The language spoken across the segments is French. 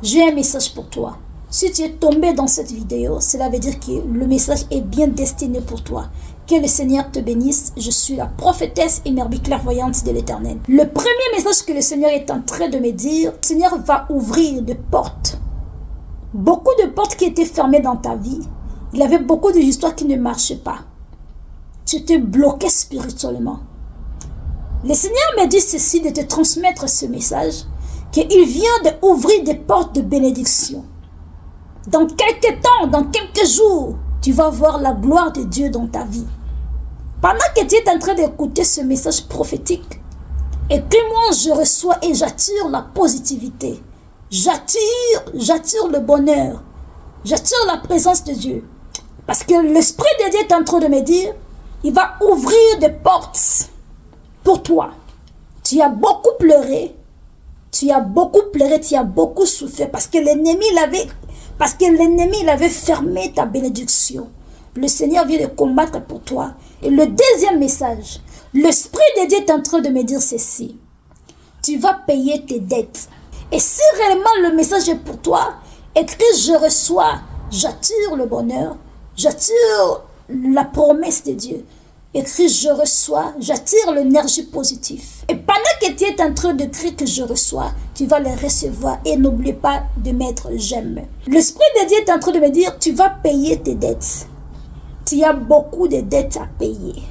J'ai un message pour toi. Si tu es tombé dans cette vidéo, cela veut dire que le message est bien destiné pour toi. Que le Seigneur te bénisse. Je suis la prophétesse Emerby clairvoyante de l'Éternel. Le premier message que le Seigneur est en train de me dire, le Seigneur va ouvrir des portes. Beaucoup de portes qui étaient fermées dans ta vie. Il y avait beaucoup d'histoires qui ne marchaient pas. Tu étais bloqué spirituellement. Le Seigneur m'a dit ceci, de te transmettre ce message, qu'il vient d'ouvrir des portes de bénédiction. Dans quelques temps, dans quelques jours, tu vas voir la gloire de Dieu dans ta vie. Pendant que tu es en train d'écouter ce message prophétique, et que moi je reçois et j'attire la positivité, j'attire le bonheur, j'attire la présence de Dieu. Parce que l'Esprit de Dieu est en train de me dire, il va ouvrir des portes pour toi. Tu as beaucoup pleuré, tu as beaucoup souffert parce que l'ennemi avait fermé ta bénédiction. Le Seigneur vient de combattre pour toi. Et le deuxième message, l'Esprit de Dieu est en train de me dire ceci. Tu vas payer tes dettes. Et si réellement le message est pour toi, écris je reçois, j'attire le bonheur, j'attire la promesse de Dieu. Écris je reçois, j'attire l'énergie positive. Et pendant que tu es en train de crier que je reçois, tu vas les recevoir. Et n'oublie pas de mettre j'aime. L'Esprit de Dieu est en train de me dire, tu vas payer tes dettes. Tu as beaucoup de dettes à payer.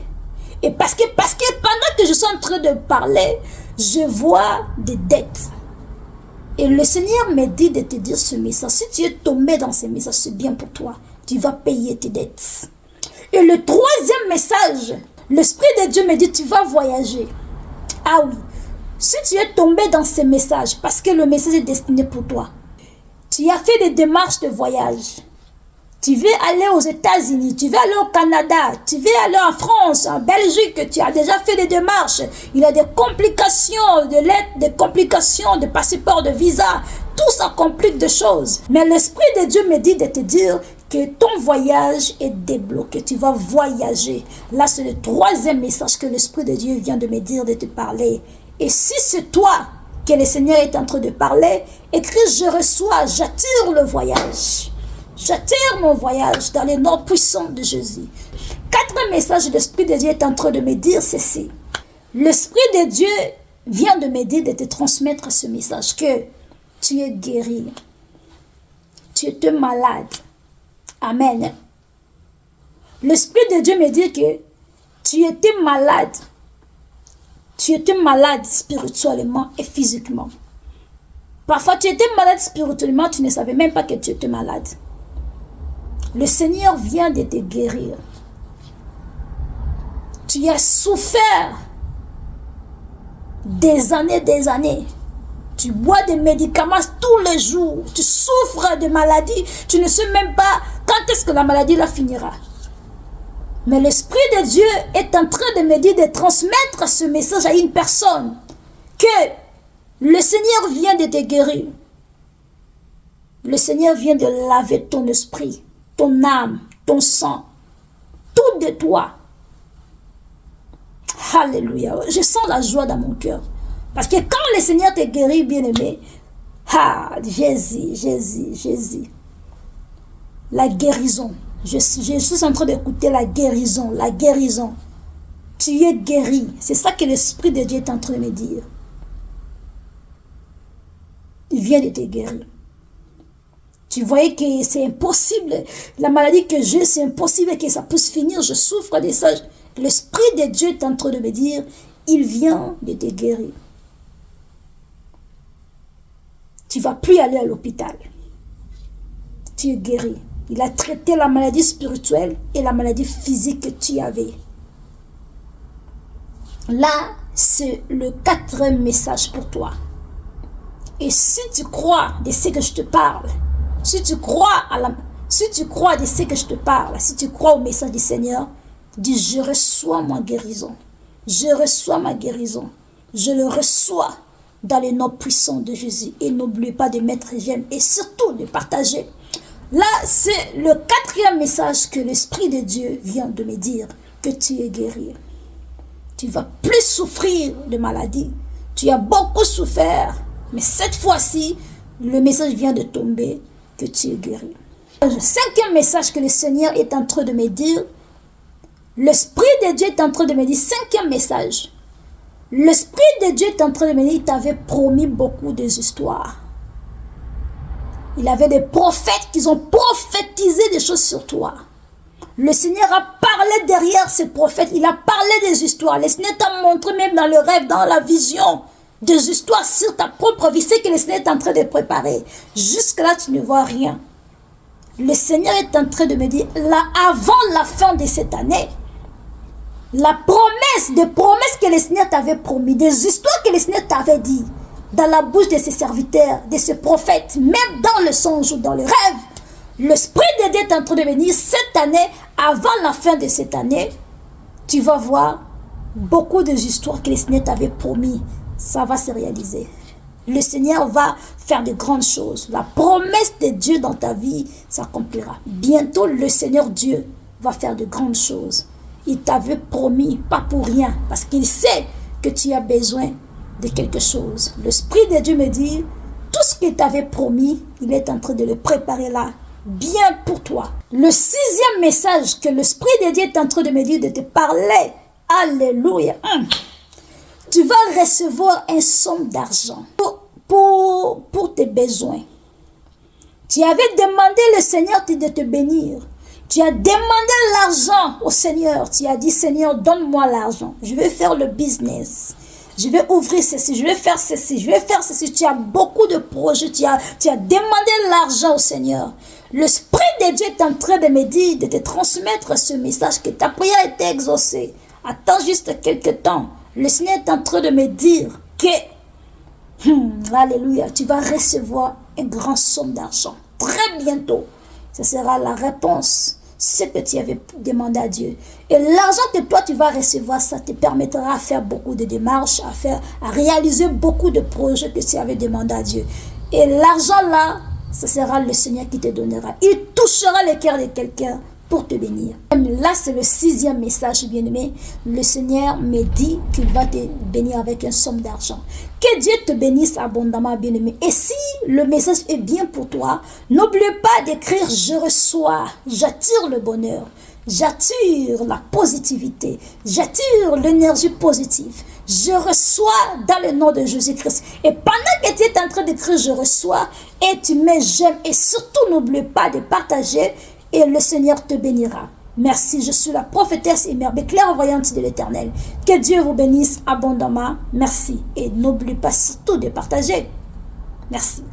Et parce que pendant que je suis en train de parler, je vois des dettes. Et le Seigneur me dit de te dire ce message. Si tu es tombé dans ce message, c'est bien pour toi. Tu vas payer tes dettes. Et le troisième message, l'Esprit de Dieu me dit, tu vas voyager. Ah oui, si tu es tombé dans ce message, parce que le message est destiné pour toi, tu as fait des démarches de voyage. Tu veux aller aux États-Unis, tu veux aller au Canada, tu veux aller en France, en Belgique, tu as déjà fait des démarches. Il y a des complications de lettres, des complications de passeport, de visa. Tout ça complique des choses. Mais l'Esprit de Dieu me dit de te dire que ton voyage est débloqué. Tu vas voyager. Là, c'est le troisième message que l'Esprit de Dieu vient de me dire de te parler. Et si c'est toi que le Seigneur est en train de parler, écris je reçois, j'attire le voyage. J'attire mon voyage dans les noms puissants de Jésus. Quatrième message, l'Esprit de Dieu est en train de me dire ceci. L'Esprit de Dieu vient de me dire de te transmettre ce message que tu es guéri. Tu étais malade. Amen. L'Esprit de Dieu me dit que tu étais malade. Tu étais malade spirituellement et physiquement. Parfois, tu étais malade spirituellement, tu ne savais même pas que tu étais malade. Le Seigneur vient de te guérir. Tu as souffert des années. Tu bois des médicaments tous les jours. Tu souffres de maladies. Tu ne sais même pas quand est-ce que la maladie la finira. Mais l'Esprit de Dieu est en train de me dire de transmettre ce message à une personne. Que le Seigneur vient de te guérir. Le Seigneur vient de laver ton esprit, ton âme, ton sang, tout de toi. Alléluia. Je sens la joie dans mon cœur. Parce que quand le Seigneur te guérit, bien-aimé, Jésus. La guérison. Je suis en train d'écouter la guérison. Tu es guéri. C'est ça que l'Esprit de Dieu est en train de me dire. Il vient de te guérir. Tu voyais que c'est impossible. La maladie que j'ai, c'est impossible que ça puisse finir. Je souffre de ça. L'Esprit de Dieu est en train de me dire, il vient de te guérir. Tu ne vas plus aller à l'hôpital. Tu es guéri. Il a traité la maladie spirituelle et la maladie physique que tu avais. Là, c'est le quatrième message pour toi. Et si tu crois de ce que je te parle, si tu crois de ce que je te parle, si tu crois au message du Seigneur, dis je reçois ma guérison. Je reçois ma guérison. Je le reçois dans les noms puissants de Jésus. Et n'oublie pas de mettre j'aime et surtout de partager. Là, c'est le quatrième message que l'Esprit de Dieu vient de me dire, que tu es guéri. Tu ne vas plus souffrir de maladie. Tu as beaucoup souffert, mais cette fois-ci, Le message vient de tomber que tu es guéri. Le cinquième message que le Seigneur est en train de me dire, l'Esprit de Dieu est en train de me dire, cinquième message. L'Esprit de Dieu est en train de me dire, il t'avait promis beaucoup d'histoires. Il avait des prophètes qui ont prophétisé des choses sur toi. Le Seigneur a parlé derrière ces prophètes, il a parlé des histoires. Le Seigneur t'a montré même dans le rêve, dans la vision, des histoires sur ta propre vie. C'est que le Seigneur est en train de préparer. Jusque-là, tu ne vois rien. Le Seigneur est en train de me dire, là, avant la fin de cette année, la promesse, des promesses que le Seigneur t'avait promis, des histoires que le Seigneur t'avait dit, dans la bouche de ses serviteurs, de ses prophètes, même dans le songe ou dans le rêve, l'Esprit de Dieu est en train de venir cette année, avant la fin de cette année, tu vas voir beaucoup de histoires que le Seigneur t'avait promis, ça va se réaliser. Le Seigneur va faire de grandes choses. La promesse de Dieu dans ta vie s'accomplira. Bientôt, le Seigneur Dieu va faire de grandes choses. Il t'avait promis, pas pour rien, parce qu'il sait que tu as besoin de quelque chose. L'Esprit de Dieu me dit, tout ce qu'il t'avait promis, il est en train de le préparer là, bien pour toi. Le sixième message que l'Esprit de Dieu est en train de me dire, de te parler, alléluia, tu vas recevoir une somme d'argent pour tes besoins. Tu avais demandé le Seigneur de te bénir. Tu as demandé l'argent au Seigneur. Tu as dit, Seigneur, donne-moi l'argent. Je vais faire le business. Je vais ouvrir ceci, je vais faire ceci, je vais faire ceci. Tu as beaucoup de projets. Tu as demandé l'argent au Seigneur. L'Esprit de Dieu est en train de me dire, de te transmettre ce message, que ta prière a été exaucée. Attends juste quelques temps. Le Seigneur est en train de me dire que, alléluia, tu vas recevoir une grande somme d'argent. Très bientôt, ce sera la réponse, ce que tu avais demandé à Dieu. Et l'argent que toi tu vas recevoir, ça te permettra de faire beaucoup de démarches, à réaliser beaucoup de projets que tu avais demandé à Dieu. Et l'argent là, ce sera le Seigneur qui te donnera. Il touchera le cœur de quelqu'un pour te bénir. Là, c'est le sixième message, bien-aimé. Le Seigneur me dit qu'il va te bénir avec une somme d'argent. Que Dieu te bénisse abondamment, bien-aimé. Et si le message est bien pour toi, n'oublie pas d'écrire « Je reçois ». J'attire le bonheur. J'attire la positivité. J'attire l'énergie positive. Je reçois dans le nom de Jésus-Christ. Et pendant que tu es en train d'écrire « Je reçois » et tu mets « J'aime » et surtout n'oublie pas de partager et le Seigneur te bénira. Merci, je suis la prophétesse et mère clairvoyante de l'Éternel. Que Dieu vous bénisse abondamment. Merci. Et n'oublie pas surtout de partager. Merci.